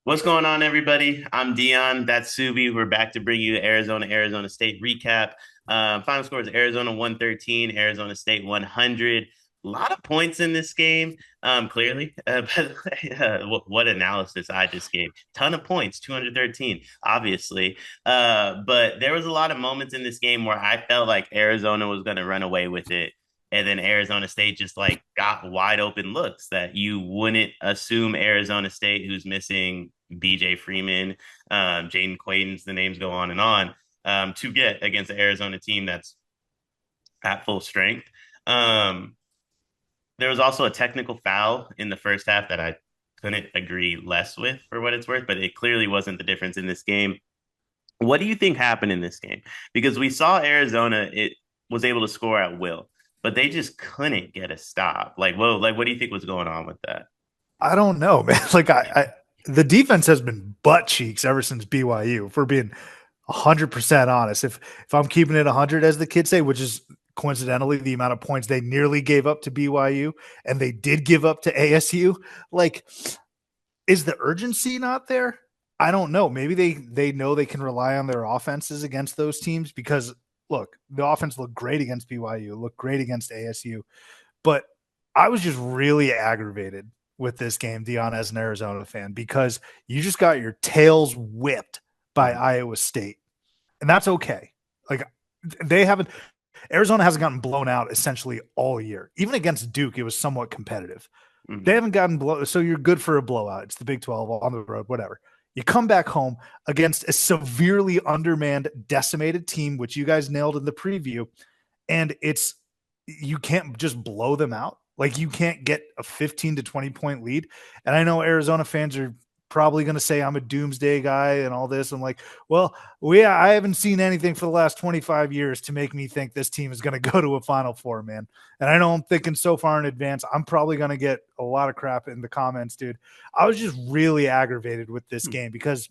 What's going on, everybody? I'm Dion. That's Subi. We're back to bring you the Arizona State recap. Final score is Arizona 113, Arizona State 100. A lot of points in this game, clearly. What analysis I just gave. Ton of points, 213, obviously. But there was a lot of moments in this game where I felt like Arizona was going to run away with it, and then Arizona State just like got wide open looks that you wouldn't assume Arizona State, who's missing BJ Freeman, Jaden Quaidens, the names go on, to get against the Arizona team that's at full strength. Um, there was also a technical foul in the first half that I couldn't agree less with for what it's worth, but it clearly wasn't the difference in this game. What do you think happened in this game? Because we saw Arizona, it was able to score at will, but they just couldn't get a stop. What do you think was going on with that? I don't know, man. The defense has been butt cheeks ever since BYU. If we're being 100% honest, if I'm keeping it 100, as the kids say, which is coincidentally the amount of points they nearly gave up to BYU, and they did give up to ASU. Like, is the urgency not there? I don't know. Maybe they know they can rely on their offenses against those teams because look, the offense looked great against BYU, looked great against ASU, but I was just really aggravated with this game, Dion, as an Arizona fan, because you just got your tails whipped by Mhm. Iowa State. And that's okay. Like they haven't Arizona hasn't gotten blown out essentially all year. Even against Duke, it was somewhat competitive. They Mhm. haven't gotten blown, so you're good for a blowout. It's the Big 12 on the road, whatever. You come back home against a severely undermanned, decimated team, which you guys nailed in the preview, and it's you can't just blow them out. Like you can't get a 15 to 20 point lead. And I know Arizona fans are probably going to say I'm a doomsday guy and all this. I'm like, well, I haven't seen anything for the last 25 years to make me think this team is going to go to a Final Four, man. And I know I'm thinking so far in advance. I'm probably going to get a lot of crap in the comments, dude. I was just really aggravated with this game because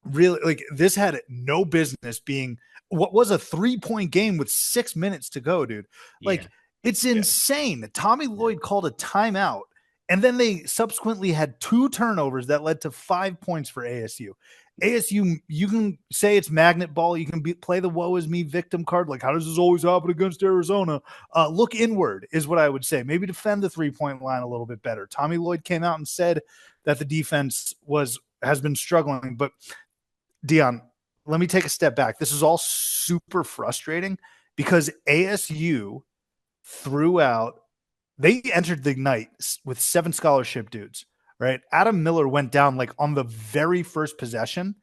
really, like, this had no business being what was a 3-point game with 6 minutes to go, dude. Yeah. Like, it's Yeah. insane. Tommy Yeah. Lloyd called a timeout, and then they subsequently had two turnovers that led to 5 points for ASU. ASU, you can say it's magnet ball. You can play the woe is me victim card. Like, how does this always happen against Arizona? Look inward is what I would say. Maybe defend the 3-point line a little bit better. Tommy Lloyd came out and said that the defense has been struggling, but Dion, let me take a step back. This is all super frustrating because ASU threw out, they entered the night with 7 scholarship dudes, right? Adam Miller went down like on the very first possession.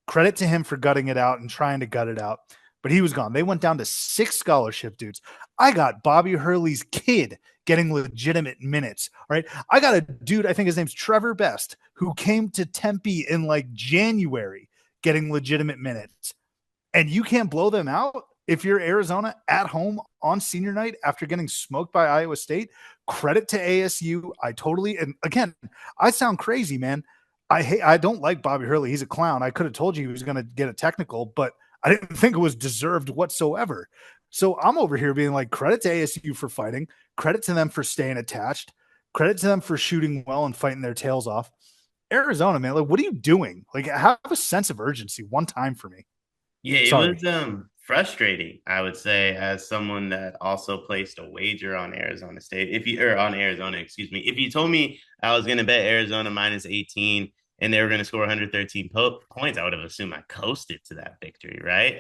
Credit to him for gutting it out and trying to gut it out, but he was gone. They went down to 6 scholarship dudes. I got Bobby Hurley's kid getting legitimate minutes. Right. I got a dude, I think his name's Trevor Best, who came to Tempe in like January getting legitimate minutes. And you can't blow them out if you're Arizona at home on senior night after getting smoked by Iowa State. Credit to ASU. I totally, and again, I sound crazy, man. I don't like Bobby Hurley. He's a clown. I could have told you he was going to get a technical, but I didn't think it was deserved whatsoever. So I'm over here being like, credit to ASU for fighting, credit to them for staying attached, credit to them for shooting well and fighting their tails off. Arizona, man, like, what are you doing? Like, have a sense of urgency one time for me. Yeah, it Sorry. was frustrating, I would say, as someone that also placed a wager on Arizona State. If you or on Arizona, excuse me. If you told me I was gonna bet Arizona minus 18 and they were gonna score 113 points, I would have assumed I coasted to that victory, right?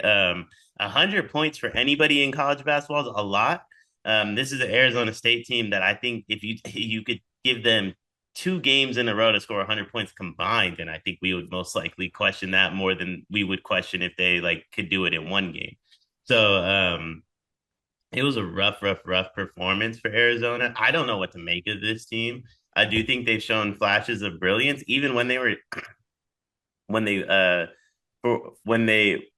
100 points for anybody in college basketball is a lot. This is an Arizona State team that I think if you could give them 2 games in a row to score 100 points combined, and I think we would most likely question that more than we would question if they like could do it in one game. So it was a rough performance for Arizona. I don't know what to make of this team. I do think they've shown flashes of brilliance, even when they were when they when they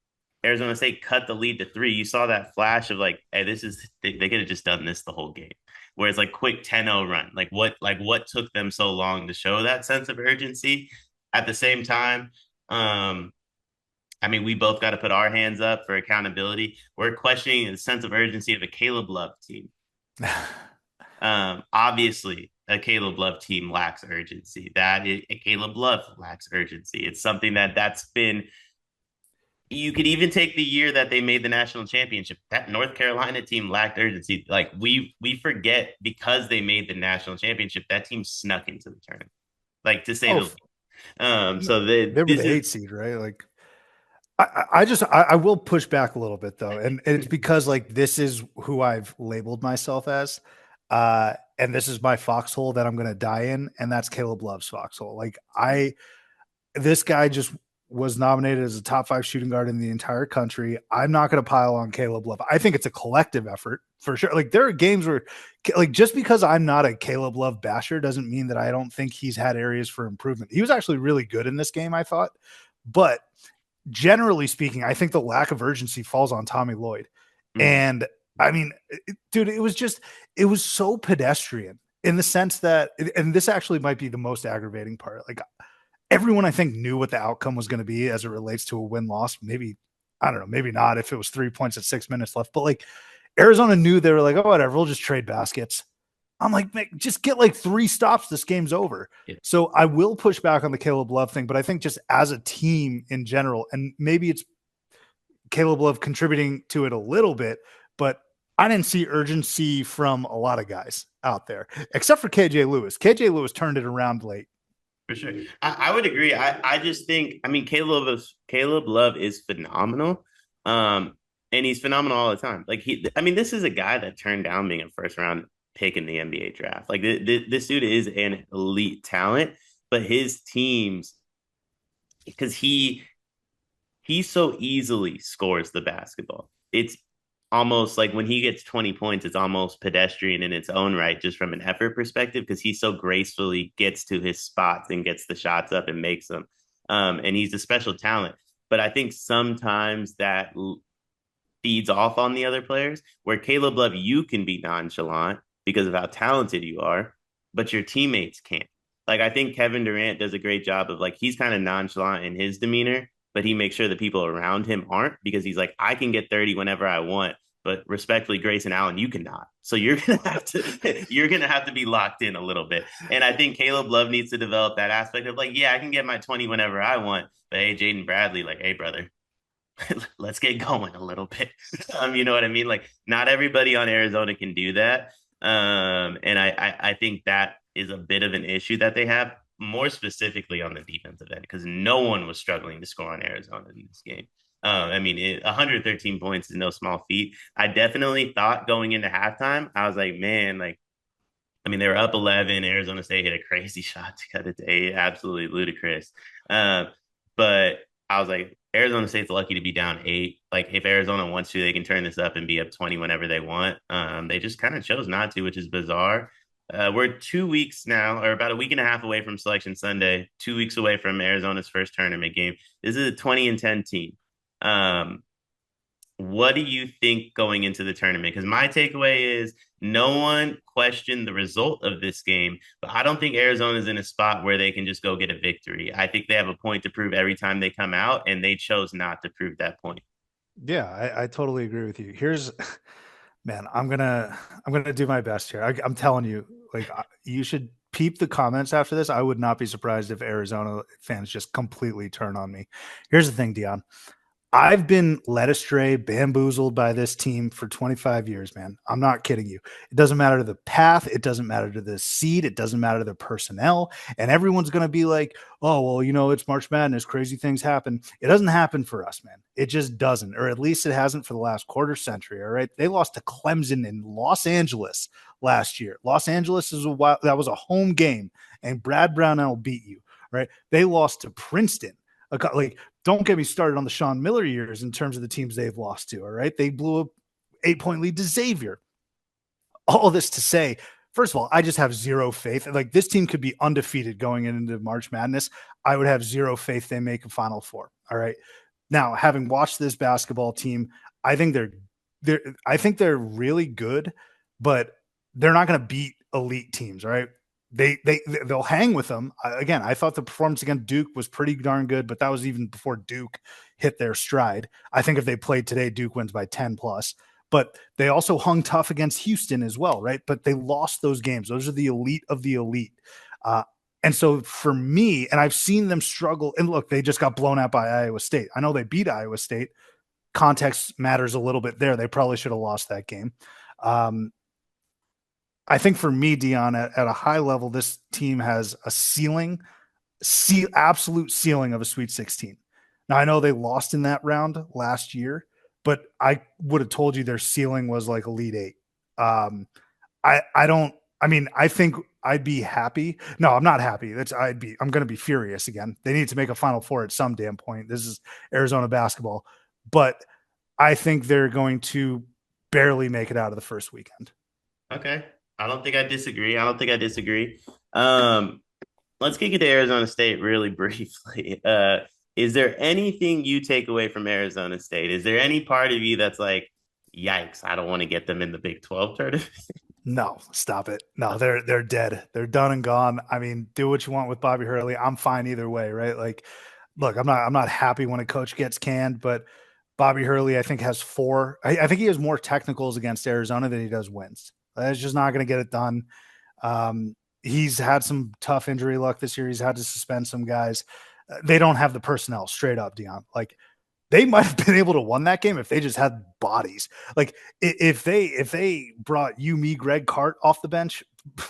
Arizona State cut the lead to 3. You saw that flash of like, hey, this is they could have just done this the whole game. Whereas like quick 10-0 run, like what took them so long to show that sense of urgency? At the same time, um, I mean, we both got to put our hands up for accountability. We're questioning the sense of urgency of a Caleb Love team. Obviously, a Caleb Love team lacks urgency. That is, a Caleb Love lacks urgency. It's something that's been. You could even take the year that they made the national championship. That North Carolina team lacked urgency. Like we forget because they made the national championship, that team snuck into the tournament. Like to say the Oh, least. So they were this the is 8 seed, right? Like I will push back a little bit though, and it's because like this is who I've labeled myself as, and this is my foxhole that I'm gonna die in, and that's Caleb Love's foxhole. Like this guy just was nominated as a top 5 shooting guard in the entire country. I'm not going to pile on Caleb Love. I think it's a collective effort for sure. Like there are games where, like, just because I'm not a Caleb Love basher doesn't mean that I don't think he's had areas for improvement. He was actually really good in this game, I thought, but generally speaking, I think the lack of urgency falls on Tommy Lloyd. mhm, And I mean, dude, it was so pedestrian in the sense that, and this actually might be the most aggravating part. Like everyone I think knew what the outcome was going to be as it relates to a win loss. Maybe, I don't know, maybe not if it was 3 points at 6 minutes left, but like Arizona knew they were like, oh, whatever, we'll just trade baskets. I'm like, man, just get like 3 stops. This game's over. yeah, So I will push back on the Caleb Love thing, but I think just as a team in general, and maybe it's Caleb Love contributing to it a little bit, but I didn't see urgency from a lot of guys out there, except for KJ Lewis. KJ Lewis turned it around late. for sure. I would agree. I just think I mean Caleb Love is phenomenal. And he's phenomenal all the time. Like I mean, this is a guy that turned down being a first round pick in the NBA draft. Like this dude is an elite talent, but his teams because he so easily scores the basketball. It's almost like when he gets 20 points, it's almost pedestrian in its own right, just from an effort perspective, because he so gracefully gets to his spots and gets the shots up and makes them. And he's a special talent. But I think sometimes that feeds off on the other players, where Caleb Love, you can be nonchalant because of how talented you are, but your teammates can't. Like I think Kevin Durant does a great job of like he's kind of nonchalant in his demeanor, but he makes sure the people around him aren't because he's like, I can get 30 whenever I want. But respectfully, Grayson Allen, you cannot. So you're gonna have to be locked in a little bit. And I think Caleb Love needs to develop that aspect of like, yeah, I can get my 20 whenever I want. But hey, Jaden Bradley, like, hey, brother, let's get going a little bit. You know what I mean? Like, not everybody on Arizona can do that. And I think that is a bit of an issue that they have, more specifically on the defensive end, because no one was struggling to score on Arizona in this game. I mean, 113 points is no small feat. I definitely thought going into halftime, I was like, man, like, I mean, they were up 11. Arizona State hit a crazy shot to cut it to 8. Absolutely ludicrous. Uh, but I was like, Arizona State's lucky to be down 8. Like, if Arizona wants to, they can turn this up and be up 20 whenever they want. They just kind of chose not to, which is bizarre. We're 2 weeks now, or about a week and a half away from Selection Sunday, 2 weeks away from Arizona's first tournament game. This is a 20-10 team. Um, what do you think going into the tournament? Because my takeaway is no one questioned the result of this game, but I don't think Arizona's in a spot where they can just go get a victory. I think they have a point to prove every time they come out, and they chose not to prove that point. Yeah, I totally agree with you. Here's, man, I'm gonna do my best here. I'm telling you, like you should peep the comments after this. I would not be surprised if Arizona fans just completely turn on me. Here's the thing, Dion. I've been led astray, bamboozled by this team for 25 years, man. I'm not kidding you. It doesn't matter to the path. It doesn't matter to the seed. It doesn't matter to the personnel. And everyone's going to be like, oh, well, you know, it's March Madness. Crazy things happen. It doesn't happen for us, man. It just doesn't, or at least it hasn't for the last quarter century. All right. They lost to Clemson in Los Angeles last year. Los Angeles is that was a home game, and Brad Brownell beat you. Right. They lost to Princeton. Like, don't get me started on the Sean Miller years in terms of the teams they've lost to. All right. They blew a 8 point lead to Xavier. All this to say, first of all, I just have zero faith. Like, this team could be undefeated going into March Madness. I would have zero faith they make a Final Four. All right. Now, having watched this basketball team, I think they're really good, but they're not going to beat elite teams. All right. They'll hang with them. Again, I thought the performance against Duke was pretty darn good, but that was even before Duke hit their stride. I think if they played today, Duke wins by 10 plus. but they also hung tough against Houston as well, right? But they lost those games. Those are the elite of the elite. Uh, and so for me, and I've seen them struggle. And look, they just got blown out by Iowa State. I know they beat Iowa State. Context matters a little bit there. They probably should have lost that game. Um, I think for me, Dion, at a high level, this team has a ceiling, absolute ceiling of a Sweet 16. Now, I know they lost in that round last year, but I would have told you their ceiling was like Elite Eight. I don't, I mean, I think I'd be happy. No, I'm not happy. I'm going to be furious again. They need to make a Final Four at some damn point. This is Arizona basketball, but I think they're going to barely make it out of the first weekend. Okay. I don't think I disagree. I don't think I disagree. Um, let's kick it to Arizona State really briefly. Is there anything you take away from Arizona State? Is there any part of you that's like, yikes, I don't want to get them in the Big 12 tournament? No, stop it. No, they're dead. They're done and gone. I mean, do what you want with Bobby Hurley. I'm fine either way, right? Like, look, I'm not happy when a coach gets canned, but Bobby Hurley, I think, has four. I think he has more technicals against Arizona than he does wins. That's just not going to get it done. He's had some tough injury luck this year. He's had to suspend some guys. They don't have the personnel, straight up, Dion. Like, they might have been able to win that game if they just had bodies. Like, if they brought you, me, Greg Cart off the bench,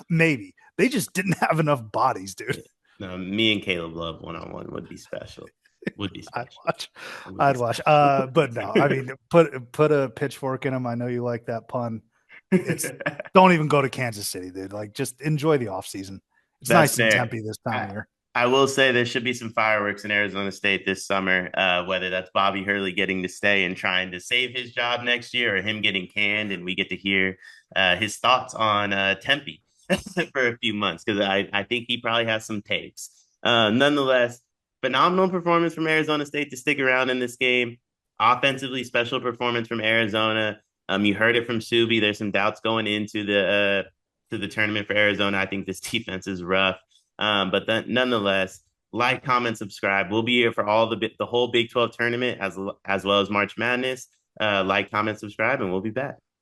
maybe. They just didn't have enough bodies, dude. No, me and Caleb Love one on one would be special. Would be I'd special. watch. Would be I'd watch. But no, I mean, put a pitchfork in him. I know you like that pun. It's special. Don't even go to Kansas City, dude. Like, just enjoy the off season. It's That's nice in fair. Tempe this time of I, year. I will say there should be some fireworks in Arizona State this summer, whether that's Bobby Hurley getting to stay and trying to save his job next year or him getting canned and we get to hear his thoughts on Tempe for a few months because I think he probably has some takes. Nonetheless, phenomenal performance from Arizona State to stick around in this game. Offensively, special performance from Arizona. You heard it from Subi. There's some doubts going into the tournament for Arizona. I think this defense is rough. But then, nonetheless, like, comment, subscribe. We'll be here for all the whole Big 12 tournament as well as March Madness. Like, comment, subscribe, and we'll be back.